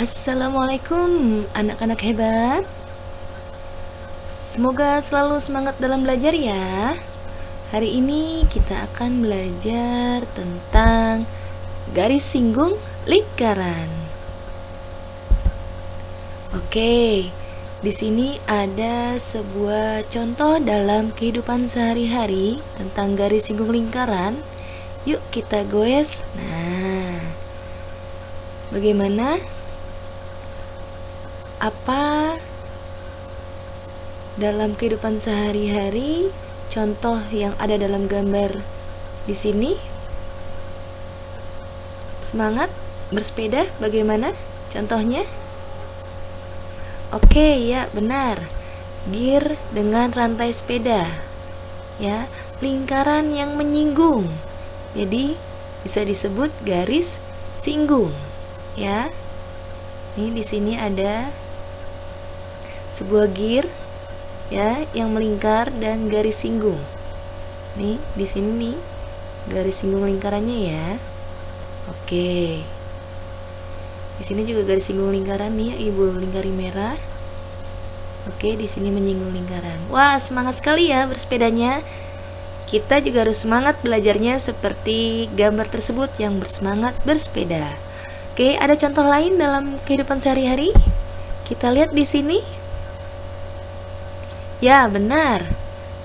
Assalamualaikum anak-anak hebat. Semoga selalu semangat dalam belajar ya. Hari ini kita akan belajar tentang garis singgung lingkaran. Oke, di sini ada sebuah contoh dalam kehidupan sehari-hari tentang garis singgung lingkaran. Yuk kita goes. Nah, bagaimana? Apa dalam kehidupan sehari-hari contoh yang ada dalam gambar di sini? Semangat bersepeda, bagaimana contohnya? Oke, ya benar. Gear dengan rantai sepeda. Ya, lingkaran yang menyinggung. Jadi bisa disebut garis singgung, ya. Ini di sini ada sebuah gear ya yang melingkar dan garis singgung. Nih, di sini nih garis singgung lingkarannya ya. Oke. Di sini juga garis singgung lingkaran nih, Ibu lingkari merah. Oke, di sini menyinggung lingkaran. Wah, semangat sekali ya bersepedanya. Kita juga harus semangat belajarnya seperti gambar tersebut yang bersemangat bersepeda. Oke, ada contoh lain dalam kehidupan sehari-hari? Kita lihat di sini. Ya, benar.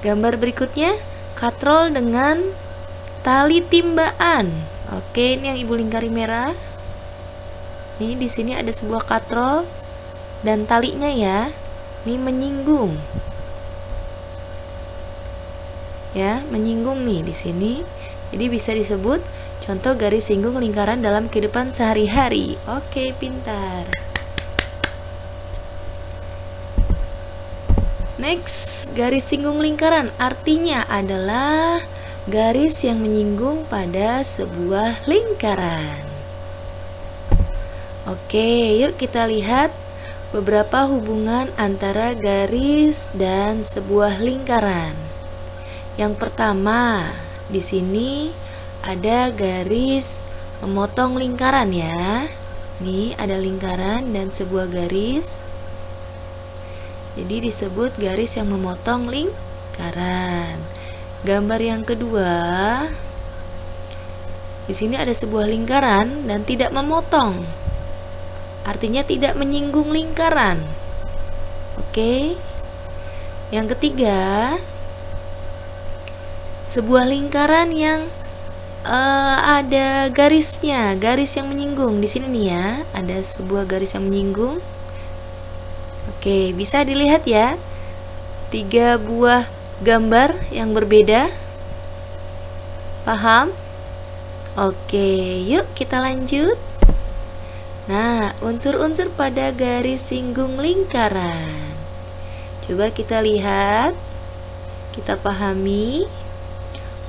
Gambar berikutnya katrol dengan tali timbaan. Oke, ini yang Ibu lingkari merah. Nih, di sini ada sebuah katrol dan talinya ya. Ini menyinggung. Ya, menyinggung nih di sini. Jadi bisa disebut contoh garis singgung lingkaran dalam kehidupan sehari-hari. Oke, pintar. Next, garis singgung lingkaran artinya adalah garis yang menyinggung pada sebuah lingkaran. Oke, yuk kita lihat beberapa hubungan antara garis dan sebuah lingkaran. Yang pertama, di sini ada garis memotong lingkaran ya. Nih, ada lingkaran dan sebuah garis. Jadi disebut garis yang memotong lingkaran. Gambar yang kedua, di sini ada sebuah lingkaran dan tidak memotong. Artinya tidak menyinggung lingkaran. Oke. Yang ketiga, sebuah lingkaran yang ada garisnya, garis yang menyinggung. Di sini nih ya, ada sebuah garis yang menyinggung. Oke, bisa dilihat ya, 3 buah gambar yang berbeda. Paham? Oke, yuk kita lanjut. Nah, unsur-unsur pada garis singgung lingkaran. Coba kita lihat, kita pahami.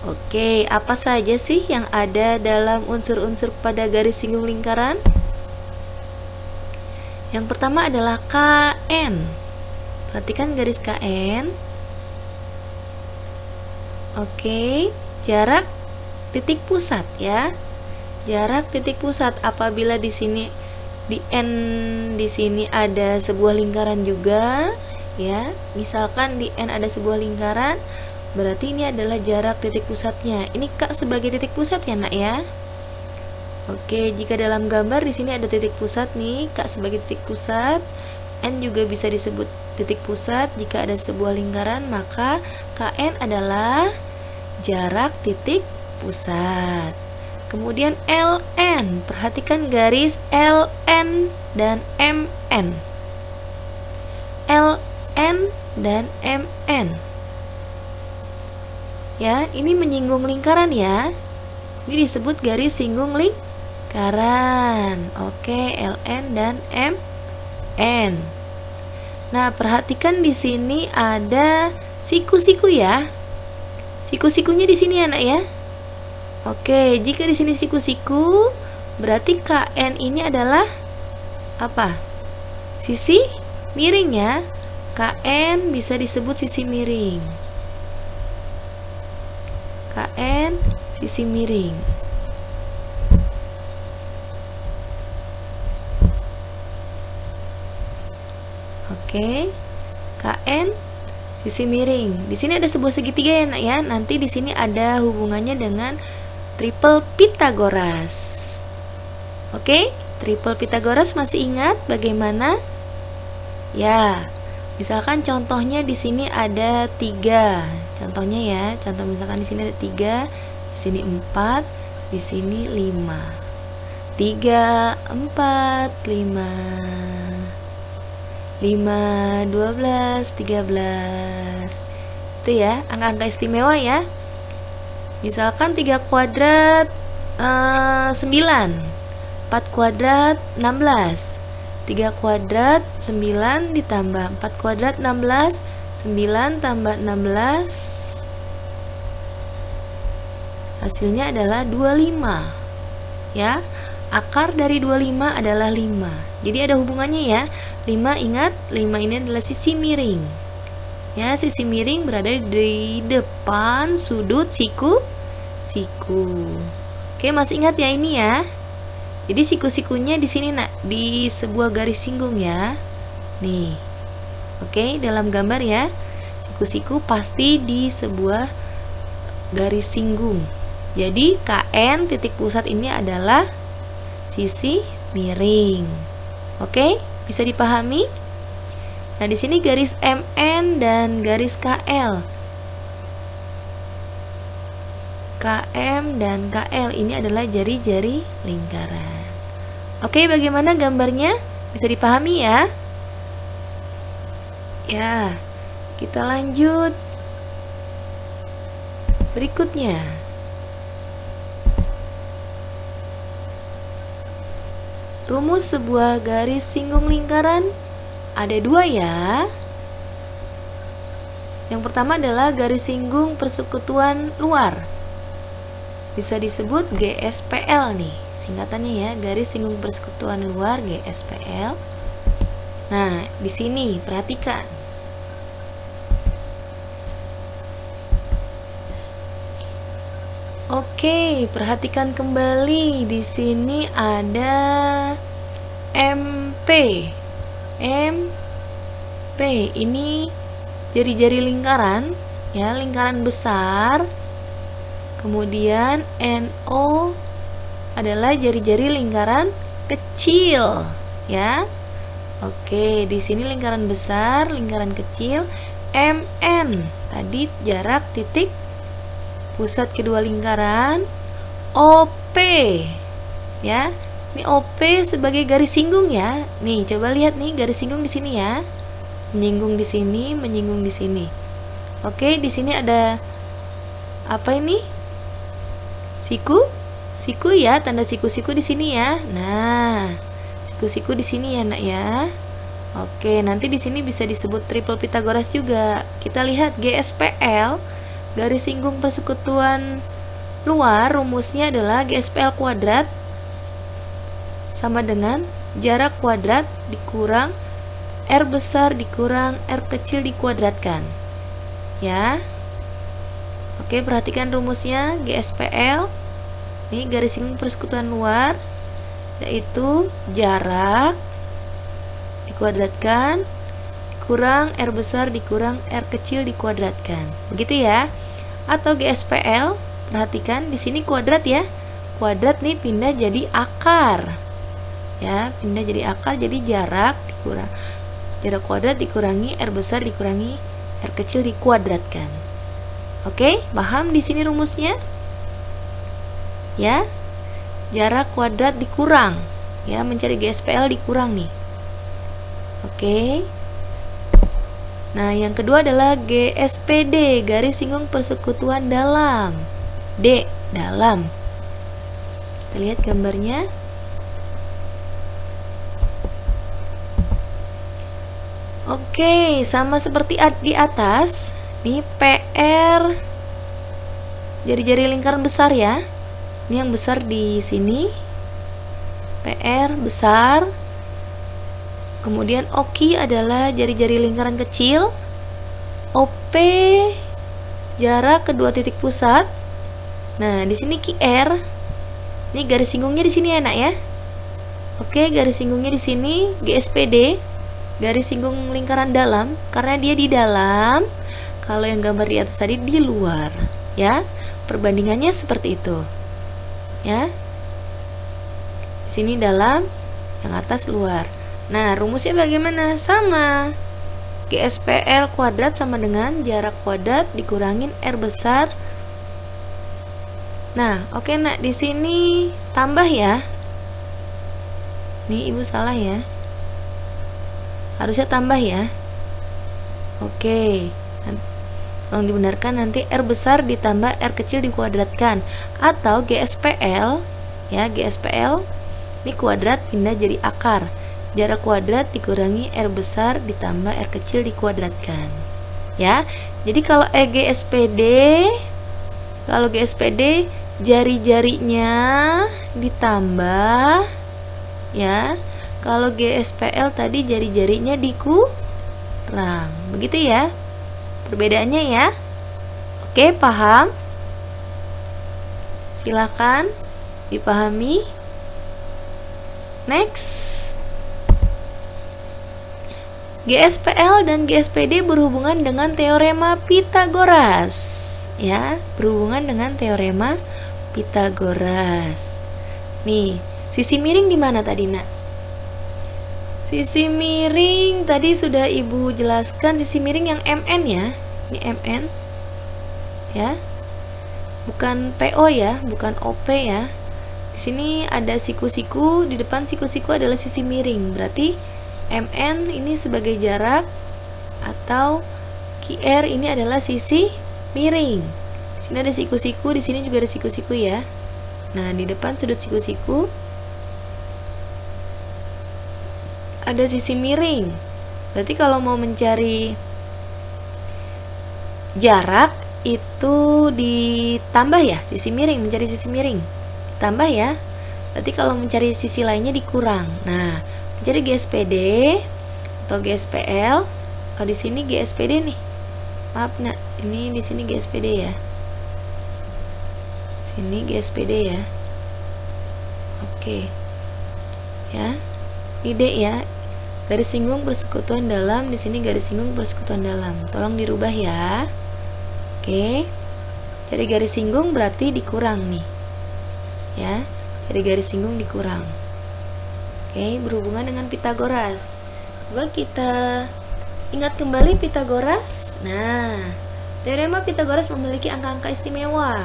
Oke, apa saja sih yang ada dalam unsur-unsur pada garis singgung lingkaran? Yang pertama adalah KN. Perhatikan garis KN. Oke, jarak titik pusat ya. Jarak titik pusat apabila di sini di N di sini ada sebuah lingkaran juga ya. Misalkan di N ada sebuah lingkaran, berarti ini adalah jarak titik pusatnya. Ini K sebagai titik pusat ya, Nak ya. Oke, jika dalam gambar di sini ada titik pusat nih, K sebagai titik pusat, N juga bisa disebut titik pusat. Jika ada sebuah lingkaran, maka KN adalah jarak titik pusat. Kemudian LN, perhatikan garis LN dan MN. LN dan MN. Ya, ini menyinggung lingkaran ya. Ini disebut garis singgung lingkaran. Oke, LN dan MN. Nah, perhatikan di sini ada siku-siku ya. Siku-sikunya di sini anak ya. Oke, jika di sini siku-siku, berarti KN ini adalah apa? Sisi miring ya. KN bisa disebut sisi miring. KN sisi miring. Oke. KN sisi miring. Di sini ada sebuah segitiga ya, Nak ya. Nanti di sini ada hubungannya dengan triple Pythagoras. Oke, triple Pythagoras masih ingat bagaimana? Ya, misalkan contohnya di sini ada 3. Contohnya ya, contoh misalkan di sini ada 3, di sini 4, di sini 5. 3, 4, 5. 5, 12, 13. Itu ya, angka-angka istimewa ya. Misalkan 3 kuadrat 9, 4 kuadrat 16. 3 kuadrat 9 ditambah 4 kuadrat 16, 9 tambah 16 hasilnya adalah 25. Ya, akar dari 25 adalah 5. Jadi ada hubungannya ya. 5, ingat, 5 ini adalah sisi miring. Ya, sisi miring berada di depan sudut siku. Oke, masih ingat ya ini ya. Jadi siku-sikunya di sini Nak, di sebuah garis singgung ya. Nih. Oke, dalam gambar ya. Siku-siku pasti di sebuah garis singgung. Jadi KN titik pusat ini adalah sisi miring. Oke, bisa dipahami? Nah, di sini garis MN dan garis KL. KM dan KL ini adalah jari-jari lingkaran. Oke, bagaimana gambarnya? Bisa dipahami ya? Ya, kita lanjut. Berikutnya. Rumus sebuah garis singgung lingkaran ada 2 ya. Yang pertama adalah garis singgung persekutuan luar. Bisa disebut GSPL nih, singkatannya ya, garis singgung persekutuan luar GSPL. Nah, di sini perhatikan. Oke, perhatikan kembali. Di sini ada MP. MP ini jari-jari lingkaran ya, lingkaran besar. Kemudian NO adalah jari-jari lingkaran kecil ya. Oke, di sini lingkaran besar, lingkaran kecil. MN tadi jarak titik pusat kedua lingkaran. OP ya. Ini OP sebagai garis singgung ya. Nih, coba lihat nih garis singgung di sini ya. Menyinggung di sini, menyinggung di sini. Oke, di sini ada apa ini? Siku ya, tanda siku-siku di sini ya. Nah, siku-siku di sini ya, Nak ya. Oke, nanti di sini bisa disebut triple Pythagoras juga. Kita lihat GSPL, garis singgung persekutuan luar, rumusnya adalah GSPL kuadrat sama dengan jarak kuadrat dikurang R besar dikurang R kecil dikuadratkan. Ya. Oke, perhatikan rumusnya GSPL. Ini garis singgung persekutuan luar, yaitu jarak dikuadratkan dikurang R besar dikurang R kecil dikuadratkan. Begitu ya. Atau GSPL, perhatikan di sini kuadrat ya. Kuadrat nih pindah jadi akar. Ya, pindah jadi akar, jadi jarak dikurang jarak kuadrat dikurangi R besar dikurangi R kecil dikuadratkan. Oke, paham di sini rumusnya? Ya. Jarak kuadrat dikurang. Ya, mencari GSPL dikurang nih. Oke. Nah, yang kedua adalah GSPD, garis singgung persekutuan dalam. D, dalam. Kita lihat gambarnya. Oke, sama seperti di atas. Ini PR jari-jari lingkaran besar ya. Ini yang besar di sini. PR besar. Kemudian OQ adalah jari-jari lingkaran kecil. OP jarak kedua titik pusat. Nah, di sini QR. Ini garis singgungnya di sini ya, Nak ya. Oke, garis singgungnya di sini GSPD. garis singgung lingkaran dalam karena dia di dalam. Kalau yang gambar di atas tadi di luar, ya. Perbandingannya seperti itu. Ya. Di sini dalam, yang atas luar. Nah, rumusnya bagaimana? Sama. GSPL kuadrat sama dengan jarak kuadrat dikurangin R besar. Nah, oke nak, di sini tambah ya. Nih ibu salah ya. Harusnya tambah ya. Oke. Tolong dibenarkan, nanti R besar ditambah R kecil dikuadratkan, atau GSPL ya, GSPL ini kuadrat pindah jadi akar, jarak kuadrat dikurangi R besar ditambah R kecil dikuadratkan ya. Jadi kalau GSPD jari-jarinya ditambah ya. Kalau GSPL tadi jari-jarinya dikurang. Begitu ya perbedaannya ya. Oke, paham? Silakan dipahami. Next. GSPL dan GSPD berhubungan dengan teorema Pythagoras. Ya, berhubungan dengan teorema Pythagoras. Nih, sisi miring di mana tadi, Nak? Sisi miring tadi sudah Ibu jelaskan, sisi miring yang MN ya. Ini MN. Ya. Bukan PO ya, bukan OP ya. Di sini ada siku-siku, di depan siku-siku adalah sisi miring. Berarti MN ini sebagai jarak, atau QR ini adalah sisi miring. Di sini ada siku-siku, di sini juga ada siku-siku ya. Nah, di depan sudut siku-siku ada sisi miring. Berarti kalau mau mencari jarak itu ditambah ya, sisi miring, mencari sisi miring ditambah ya. Berarti kalau mencari sisi lainnya dikurang. Nah, mencari GSPD atau GSPL, di sini GSPD nih. Maaf nak, ini di sini GSPD ya. Sini GSPD ya. Oke. Ya. Ide ya. Garis singgung persekutuan dalam, di sini garis singgung persekutuan dalam. Tolong dirubah ya. Oke. Cari garis singgung berarti dikurang nih. Ya, cari garis singgung dikurang. Oke, berhubungan dengan Pythagoras. Coba kita ingat kembali Pythagoras. Nah, teorema Pythagoras memiliki angka-angka istimewa.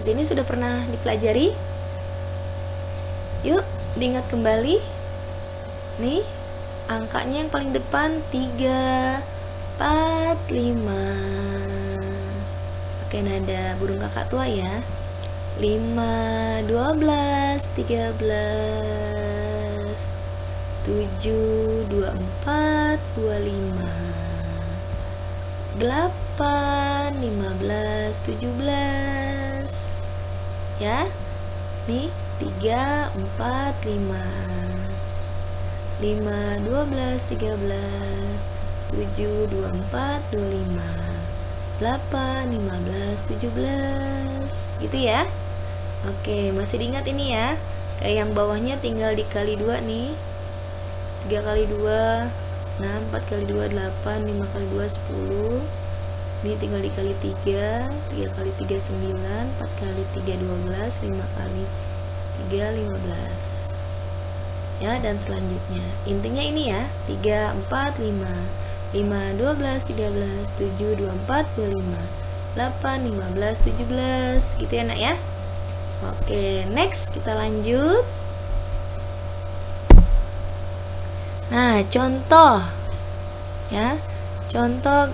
Di sini sudah pernah dipelajari. Yuk, diingat kembali. Nih, angkanya yang paling depan 3, 4, 5. Pakai nada burung kakak tua ya. 5, 12, 13, 7, 24, 25, 8, 15, 17. Ya. Nih, 3, 4, 5. 5, 12, 13, 7, 24, 25, 8, 15, 17. Gitu ya. Oke, masih diingat ini ya. Kayak yang bawahnya tinggal dikali 2 nih. 3 kali 2 6, 4 kali 2 8, 5 kali 2 10. Ini tinggal dikali 3. 3 kali 3 9, 4 kali 3 12, 5 kali 3 15. Ya, dan selanjutnya intinya ini ya, 3, 4, 5, 5, 12, 13, 7, 24, 25, 8, 15, 17. Gitu ya nak ya. Oke, next kita lanjut. Nah, contoh ya, contoh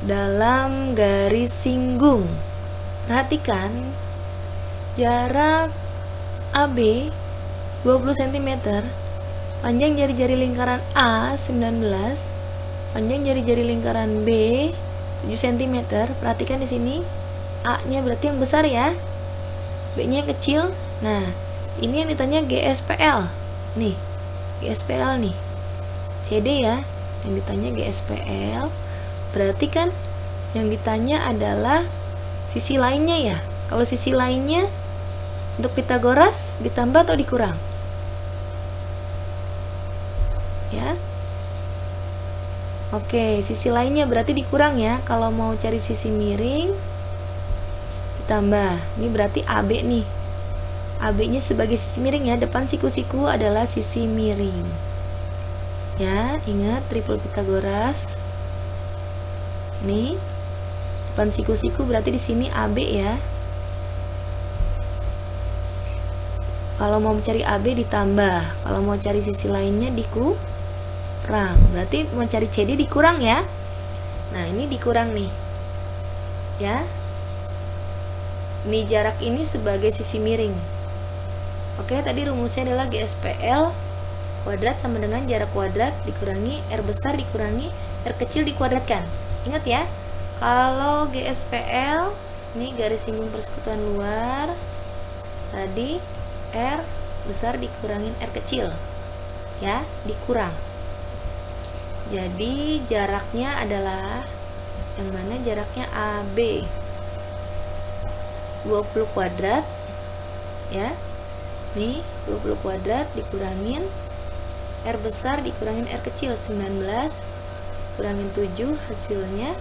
dalam garis singgung. Perhatikan jarak AB 20 cm, panjang jari-jari lingkaran A 19, panjang jari-jari lingkaran B 7 cm. Perhatikan di sini A-nya berarti yang besar ya, B-nya yang kecil. Nah, ini yang ditanya GSPL. Nih, GSPL nih. CD ya, yang ditanya GSPL. Berarti kan yang ditanya adalah sisi lainnya ya. Kalau sisi lainnya untuk Pythagoras ditambah atau dikurang? Ya. Oke, sisi lainnya berarti dikurang ya. Kalau mau cari sisi miring ditambah. Ini berarti AB nih. AB-nya sebagai sisi miring ya. Depan siku-siku adalah sisi miring. Ya, ingat triple Pythagoras. Nih. Depan siku-siku berarti di sini AB ya. Kalau mau mencari AB ditambah. Kalau mau cari sisi lainnya dikurang. Berarti mau cari CD dikurang ya. Nah, ini dikurang nih. Ya. Ini jarak ini sebagai sisi miring. Oke, tadi rumusnya adalah GSPL kuadrat sama dengan jarak kuadrat dikurangi R besar dikurangi R kecil dikuadratkan. Ingat ya. Kalau GSPL ini garis singgung persekutuan luar. Tadi R besar dikurangin R kecil. Ya, dikurang. Jadi jaraknya adalah yang mana jaraknya AB 20 kuadrat ya. Nih 20 kuadrat dikurangin R besar dikurangin R kecil 19 kurangin 7 hasilnya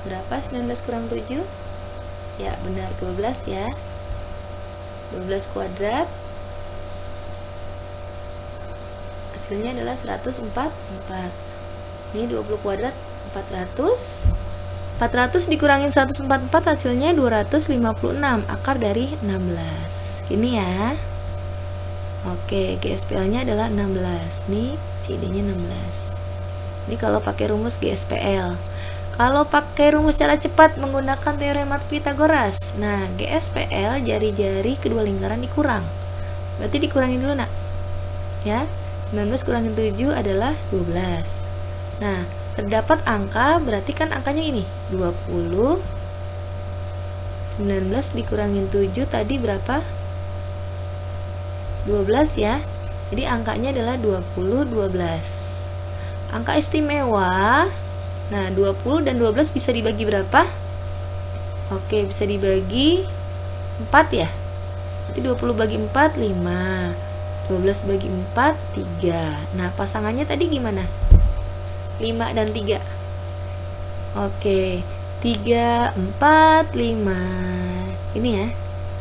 berapa? 19 kurang 7 ya benar 12 ya. 12 kuadrat hasilnya adalah 144. Ini 20 kuadrat 400. 400 dikurangin 144 hasilnya 256 akar dari 16. Ini ya. Oke, GSPL-nya adalah 16. Nih, CD-nya 16. Ini kalau pakai rumus GSPL. Kalau pakai rumus cara cepat menggunakan teorema Pythagoras. Nah, GSPL jari-jari kedua lingkaran dikurang. Berarti dikurangin dulu, Nak. Ya. 19 kurangin 7 adalah 12. Nah, terdapat angka, berarti kan angkanya ini 20. 19 dikurangin 7 tadi berapa? 12 ya. Jadi angkanya adalah 20, 12. Angka istimewa. Nah, 20 dan 12 bisa dibagi berapa? Oke, bisa dibagi 4 ya. Berarti 20 bagi 4, 5. 12 bagi 4, 3. Nah, pasangannya tadi gimana? 5 dan 3. Oke, 3, 4, 5. Ini ya.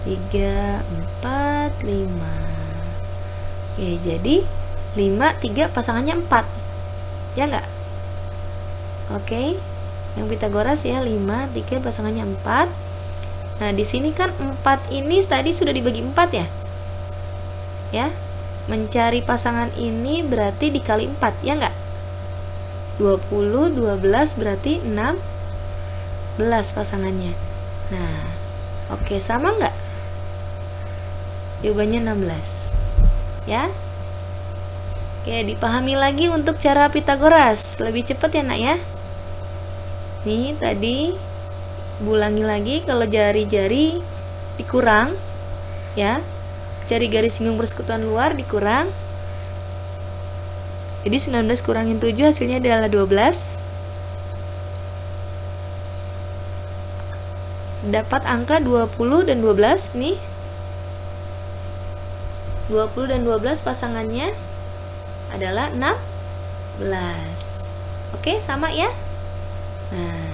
3, 4, 5. Oke, jadi 5, 3 pasangannya 4. Ya enggak? Oke. Yang Pythagoras ya 5, 3 pasangannya 4. Nah, di sini kan 4 ini tadi sudah dibagi 4 ya. Ya. Mencari pasangan ini berarti dikali 4, ya enggak? 20, 12 berarti 16 pasangannya. Nah, oke, sama enggak? Jawabannya 16. Ya. Oke, dipahami lagi untuk cara Pythagoras. Lebih cepat ya, Nak ya. Nih, tadi ulangi lagi kalau jari-jari dikurang ya. Cari garis singgung persekutuan luar dikurang. Jadi 19 kurangin 7 hasilnya adalah 12. Dapat angka 20 dan 12 nih. 20 dan 12 pasangannya adalah 16. Oke, sama ya? Nah,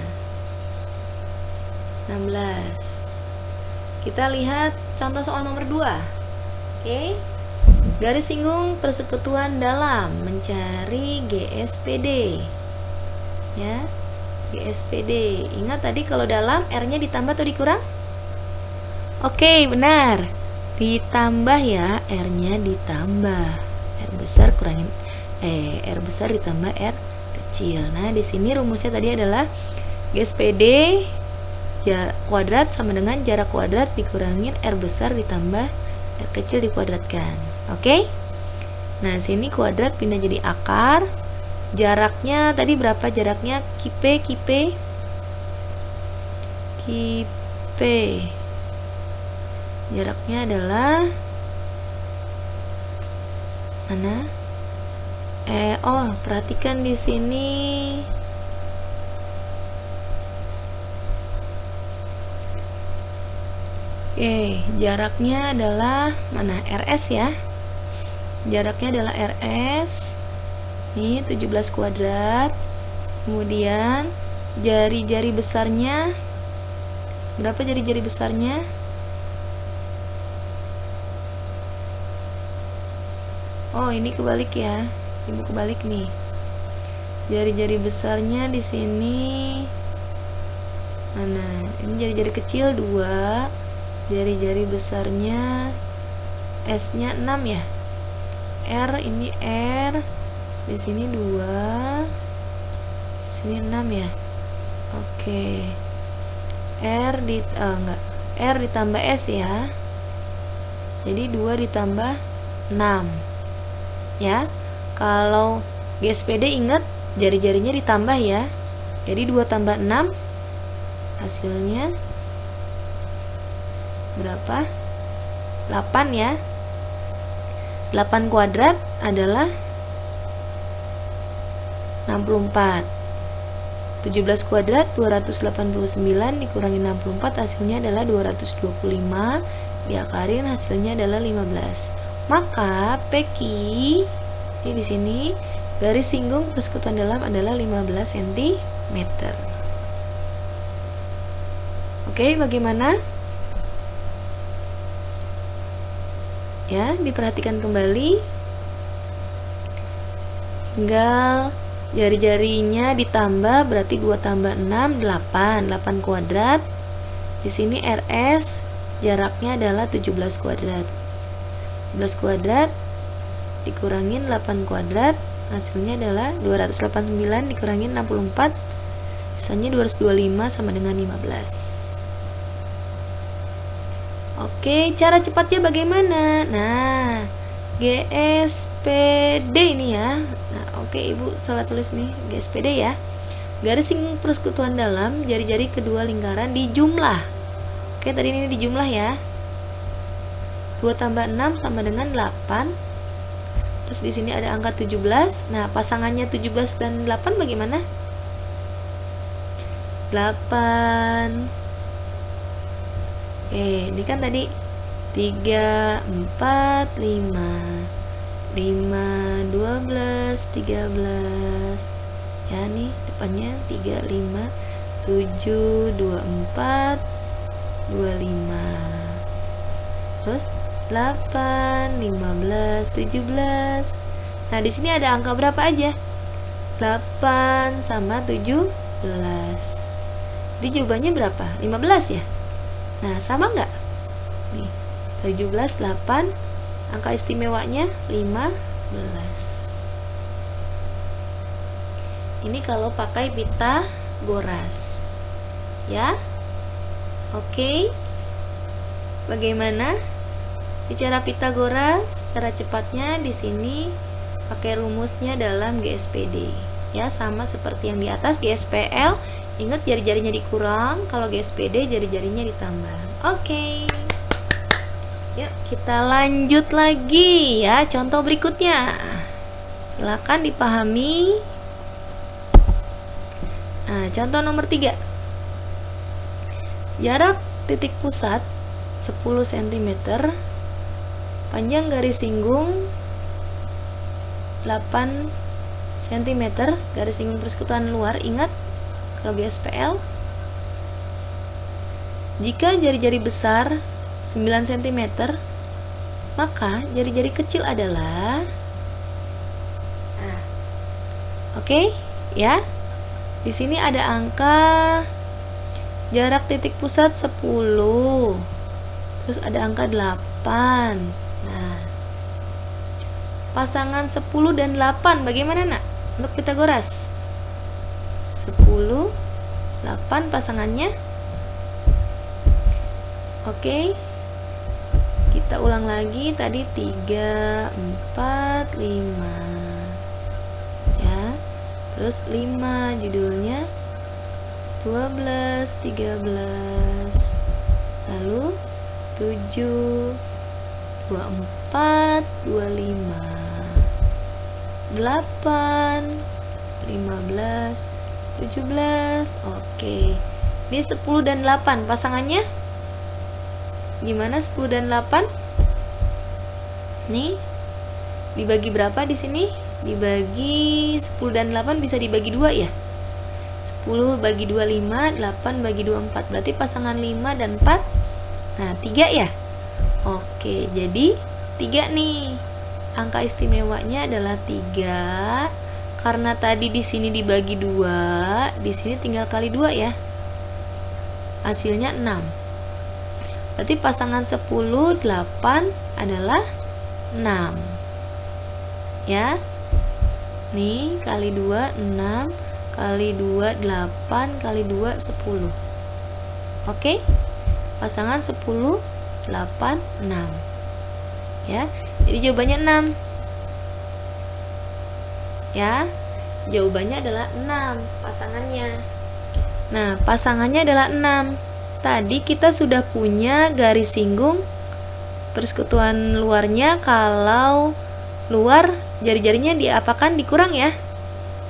16. Kita lihat contoh soal nomor 2. Oke. Garis singgung persekutuan dalam mencari GSPD. Ya. GSPD. Ingat tadi kalau dalam R-nya ditambah atau dikurang? Oke, benar. Ditambah ya, R-nya ditambah. R besar kurangin R besar ditambah R kecil. Nah, di sini rumusnya tadi adalah GSPD kuadrat sama dengan jarak kuadrat dikurangin R besar ditambah R kecil dikuadratkan. Oke? Nah, sini kuadrat pindah jadi akar. Jaraknya tadi berapa jaraknya? Kipe. Jaraknya adalah mana? Perhatikan di sini. Oke, jaraknya adalah mana? RS ya. Jaraknya adalah RS. Nih 17 kuadrat. Kemudian jari-jari besarnya berapa? Jari-jari besarnya ini kebalik ya, ibu kebalik nih. Jari-jari besarnya di sini mana? Ini jari-jari kecil 2, jari-jari besarnya S-nya 6 ya. R, ini R, di sini 2, di sini 6 ya. Oke. R ditambah S ya. Jadi 2 ditambah 6. Ya, kalau GSPD ingat jari-jarinya ditambah ya. Jadi 2 tambah 6 hasilnya berapa? 8 ya. 8 kuadrat adalah 64. 17 kuadrat 289 dikurangi 64 hasilnya adalah 225. Diakarin hasilnya adalah 15. Maka PQ ini di sini garis singgung persekutuan dalam adalah 15 cm. Oke, bagaimana? Ya, diperhatikan kembali. Tinggal jari-jarinya ditambah, berarti 2 tambah 6 8. 8 kuadrat. Di sini RS jaraknya adalah 17 kuadrat. 17 kuadrat dikurangin 8 kuadrat hasilnya adalah 289 dikurangin 64 sisanya 225 sama dengan 15. Oke, cara cepatnya bagaimana? Nah, GSPD ini ya. Nah, oke, Ibu salah tulis nih, GSPD ya. Garis singgung persekutuan dalam jari-jari kedua lingkaran dijumlah. Oke, tadi ini dijumlah ya. 2 tambah 6 sama dengan 8. Terus di sini ada angka 17. Nah, pasangannya 17 dan 8 bagaimana? 8. Ini kan tadi 3 4 5 5 12 13. Ya nih, depannya 3 5 7 24 25. Terus 8, 15, 17. Nah, di sini ada angka berapa aja? 8 sama 17. Jadi jawabannya berapa? 15 ya? Nah, sama nggak? Nih, 17, 8. Angka istimewanya 15. Ini kalau pakai Pitagoras. Ya? Oke. Bagaimana? Bicara Pitagoras, cara cepatnya di sini pakai rumusnya dalam GSPD. Ya, sama seperti yang di atas GSPL. Ingat jari-jarinya dikurang, kalau GSPD jari-jarinya ditambah. Oke. Yuk, kita lanjut lagi ya. Contoh berikutnya. Silakan dipahami. Nah, contoh nomor 3. Jarak titik pusat 10 cm. Panjang garis singgung 8 cm, garis singgung persekutuan luar. Ingat kalau GSPL, jika jari-jari besar 9 cm, maka jari-jari kecil adalah oke, ya. Di sini ada angka jarak titik pusat 10. Terus ada angka 8. Nah, pasangan 10 dan 8 bagaimana, Nak? Untuk Pitagoras. 10, 8 pasangannya. Oke. Kita ulang lagi, tadi 3, 4, 5. Ya. Terus 5 judulnya, 12, 13. Lalu 7, 24, 25, 8, 15, 17. Oke. Ini 10 dan 8 pasangannya. Gimana 10 dan 8? Nih, dibagi berapa di sini? dibagi 10 dan 8 bisa dibagi 2 ya. 10 bagi 2 5, 8 bagi 2 4. Berarti pasangan 5 dan 4. Nah, 3 ya. Oke, jadi 3 nih. Angka istimewanya adalah 3. Karena tadi di sini dibagi 2, di sini tinggal kali 2 ya. Hasilnya 6. Berarti pasangan 10 8 adalah 6. Ya. Nih, kali 2 6, kali 2 8, kali 2 10. Oke? Pasangan 10 8 6. Ya. Jadi jawabannya 6. Ya. Jawabannya adalah 6 pasangannya. Nah, pasangannya adalah 6. Tadi kita sudah punya garis singgung persekutuan luarnya. Kalau luar jari-jarinya diapakan? Dikurang ya.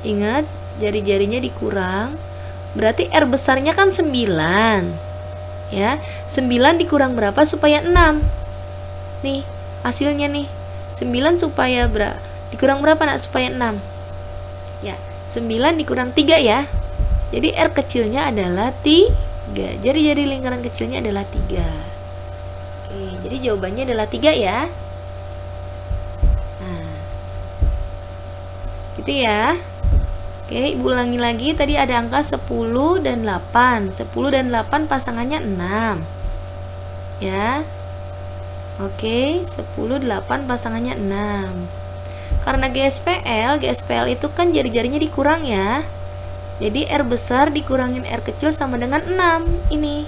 Ingat, jari-jarinya dikurang. Berarti R besarnya kan 9. Ya, 9 dikurang berapa supaya 6? Nih, hasilnya nih. 9 supaya dikurang berapa nak supaya 6? Ya, 9 dikurang 3 ya. Jadi R kecilnya adalah 3. Jari-jari lingkaran kecilnya adalah 3. Oke, jadi jawabannya adalah 3 ya. Nah, gitu ya. Oke, Ibu ulangi lagi. Tadi ada angka 10 dan 8. 10 dan 8 pasangannya 6. Ya. Oke, 10 8 pasangannya 6. Karena GSPL itu kan jari-jarinya dikurang ya. Jadi R besar dikurangin R kecil sama dengan 6 ini.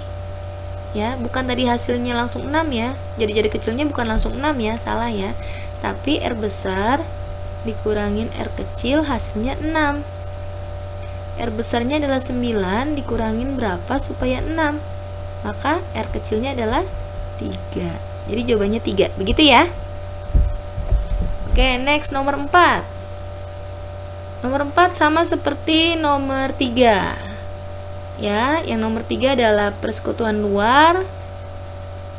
Ya, bukan tadi hasilnya langsung 6 ya. Jari-jari kecilnya bukan langsung 6 ya, salah ya. Tapi R besar dikurangin R kecil hasilnya 6. R besarnya adalah 9, dikurangin berapa supaya 6? Maka R kecilnya adalah 3. Jadi jawabannya 3. Begitu ya. Oke, next nomor 4. Nomor 4 sama seperti nomor 3. Ya, yang nomor 3 adalah persekutuan luar.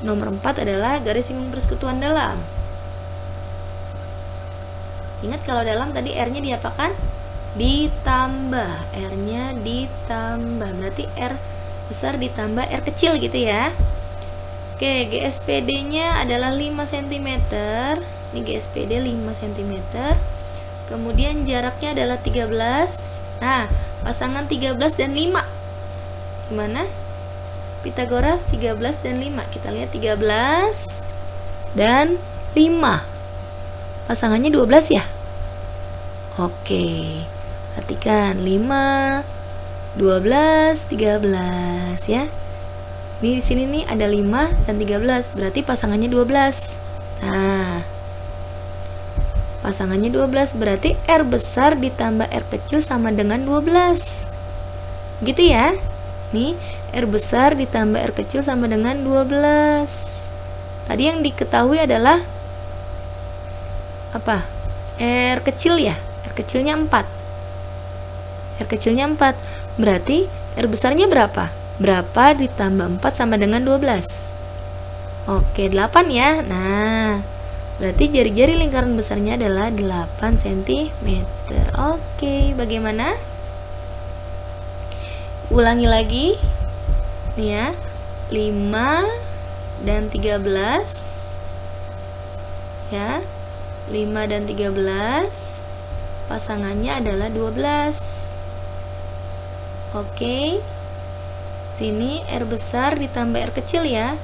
Nomor 4 adalah garis singgung persekutuan dalam. Ingat kalau dalam tadi R-nya diapakan? Ditambah. R-nya ditambah. Berarti R besar ditambah R kecil gitu ya. Oke, GSPD-nya adalah 5 cm. Ini GSPD 5 cm. Kemudian jaraknya adalah 13. Nah, pasangan 13 dan 5. Gimana? Pitagoras 13 dan 5. Kita lihat 13 dan 5. Pasangannya 12 ya? Oke. Perhatikan 5 12 13 ya. Ini di sini nih ada 5 dan 13, berarti pasangannya 12. Nah, pasangannya 12 berarti R besar ditambah R kecil sama dengan 12. Gitu ya. Nih, R besar ditambah R kecil sama dengan 12. Tadi yang diketahui adalah apa? R kecil ya. R kecilnya 4. R kecilnya 4. Berarti R besarnya berapa? Berapa ditambah 4 sama dengan 12? Oke, 8 ya. Nah, berarti jari-jari lingkaran besarnya adalah 8 cm. Oke, bagaimana? Ulangi lagi. Nih ya. 5 dan 13. Ya. 5 dan 13. Pasangannya adalah 12. Oke. Sini R besar ditambah R kecil ya.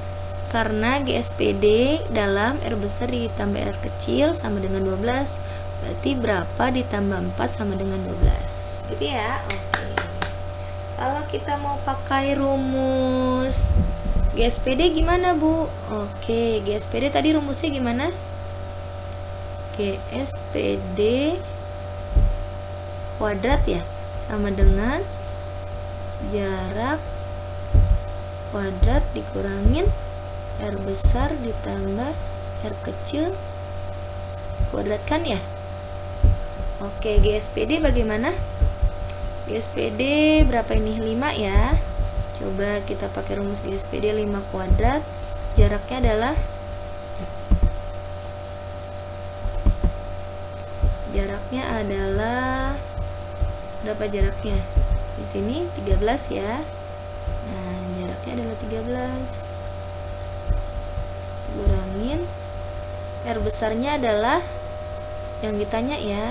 Karena GSPD dalam R besar ditambah R kecil sama dengan 12. Berarti berapa ditambah 4 sama dengan 12. Gitu ya. Oke. Kalau kita mau pakai rumus GSPD gimana, Bu? Oke, GSPD tadi rumusnya gimana? GSPD kuadrat ya, sama dengan jarak kuadrat dikurangin R besar ditambah R kecil kuadrat kan ya. Oke, GSPD bagaimana? GSPD berapa ini? 5 ya. Coba kita pakai rumus GSPD 5 kuadrat. Jaraknya adalah jaraknya adalah berapa jaraknya? Di sini 13 ya. Nah, jaraknya adalah 13. Kurangin R besarnya adalah yang ditanya ya.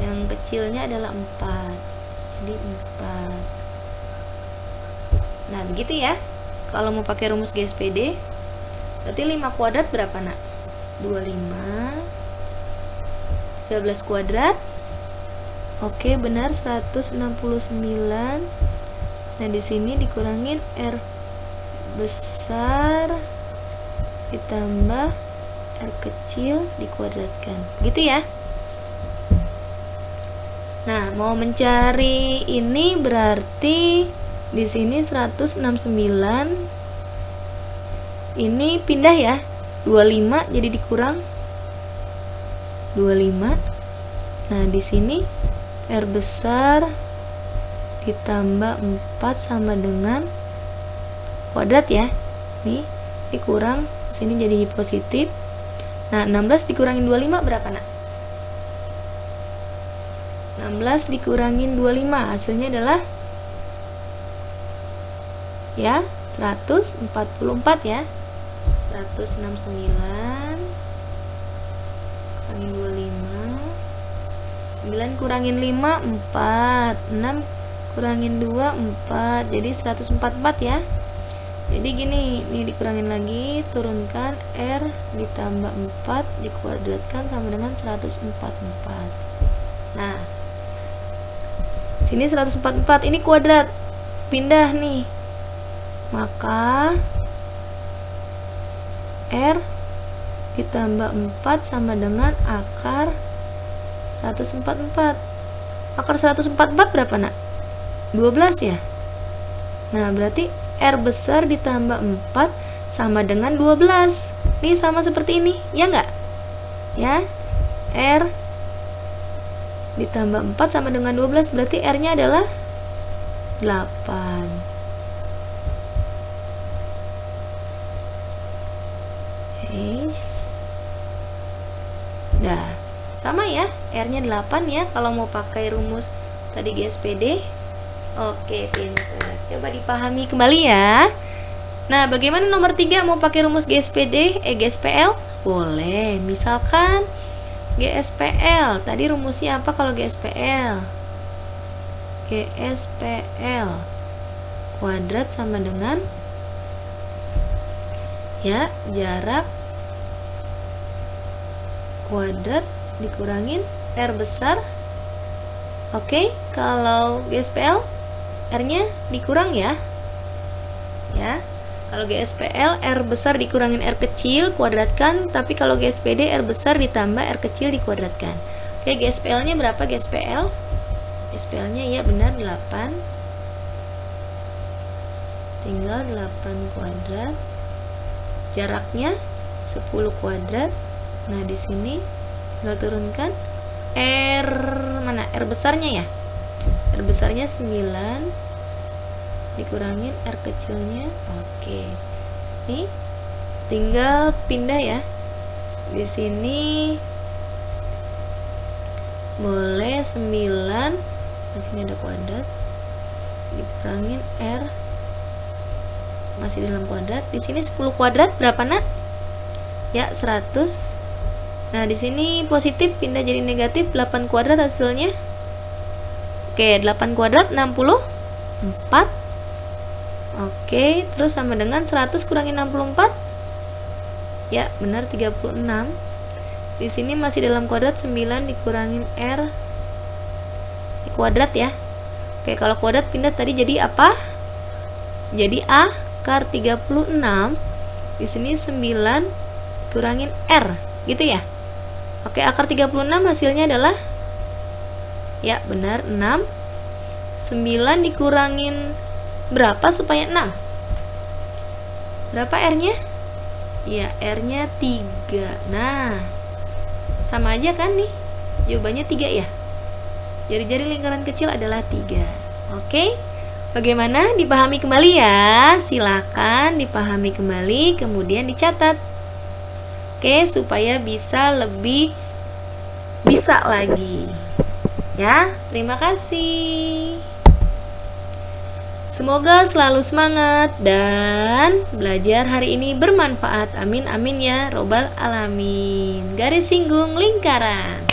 Yang kecilnya adalah 4. Jadi 4. Nah, begitu ya. Kalau mau pakai rumus GSPD, berarti 5 kuadrat berapa, Nak? 25. 13 kuadrat. Oke, benar 169. Nah, di sini dikurangin R besar ditambah R kecil dikuadratkan. Gitu ya. Nah, mau mencari ini berarti di sini 169. Ini pindah ya. 25 jadi dikurang 25. Nah, di sini R besar ditambah 4 sama dengan kuadrat ya. Nih, dikurang sini jadi positif. Nah, 16 dikurangin 25 berapa, Nak? 16 dikurangin 25 hasilnya adalah ya 144 ya. 169 kurangin 25. 9 kurangin 5 4. 6 kurangin 2 4. Jadi 144 ya. Jadi gini, ini dikurangin lagi, turunkan R ditambah 4 dikuadratkan sama dengan 144. Nah, sini 144, ini kuadrat. Pindah nih. Maka R ditambah 4 sama dengan akar 144. Akar 144 berapa, Nak? 12 ya. Nah, berarti R besar ditambah 4 sama dengan 12. Ini sama seperti ini, ya enggak? Ya. R ditambah 4 sama dengan 12, berarti R-nya adalah 8. Dah, sama ya, R-nya 8 ya kalau mau pakai rumus tadi GSPD. Oke, pintar. Coba dipahami kembali ya. Nah, bagaimana nomor 3 mau pakai rumus GSPD, GSPL? Boleh, misalkan GSPL. Tadi rumusnya apa kalau GSPL? GSPL kuadrat sama dengan ya, jarak kuadrat dikurangin R besar. Oke, kalau GSPL R-nya dikurang ya. Ya. Kalau GSPL R besar dikurangin R kecil kuadratkan, tapi kalau GSPD R besar ditambah R kecil dikuadratkan. Oke, GSPL-nya berapa GSPL? GSPL-nya ya benar 8. Tinggal 8 kuadrat. Jaraknya 10 kuadrat. Nah, di sini tinggal turunkan R mana? R besarnya ya. R besarnya 9 dikurangin R kecilnya. Oke. Nih tinggal pindah ya. Di sini boleh 9. Di sini ada kuadrat. Dikurangin R masih dalam kuadrat. Di sini 10 kuadrat berapa, Nak? Ya, 100. Nah, di sini positif pindah jadi negatif, 8 kuadrat hasilnya. Oke, 8 kuadrat 64. Oke, terus sama dengan 100 kurangin 64. Ya, benar 36. Di sini masih dalam kuadrat, 9 dikurangin R di kuadrat ya. Oke, kalau kuadrat pindah tadi jadi apa? Jadi akar 36. Di sini 9 kurangin R, gitu ya. Oke, akar 36 hasilnya adalah ya, benar 6. 9 dikurangin berapa supaya 6? Berapa R-nya? Ya, R-nya 3. Nah, sama aja kan nih? Jawabannya 3 ya. Jari-jari lingkaran kecil adalah 3. Oke. Bagaimana? Dipahami kembali ya. Silakan dipahami kembali kemudian dicatat. Oke, supaya bisa lebih bisa lagi. Ya, terima kasih. Semoga selalu semangat dan belajar hari ini bermanfaat. Amin amin ya robbal alamin. Garis singgung lingkaran.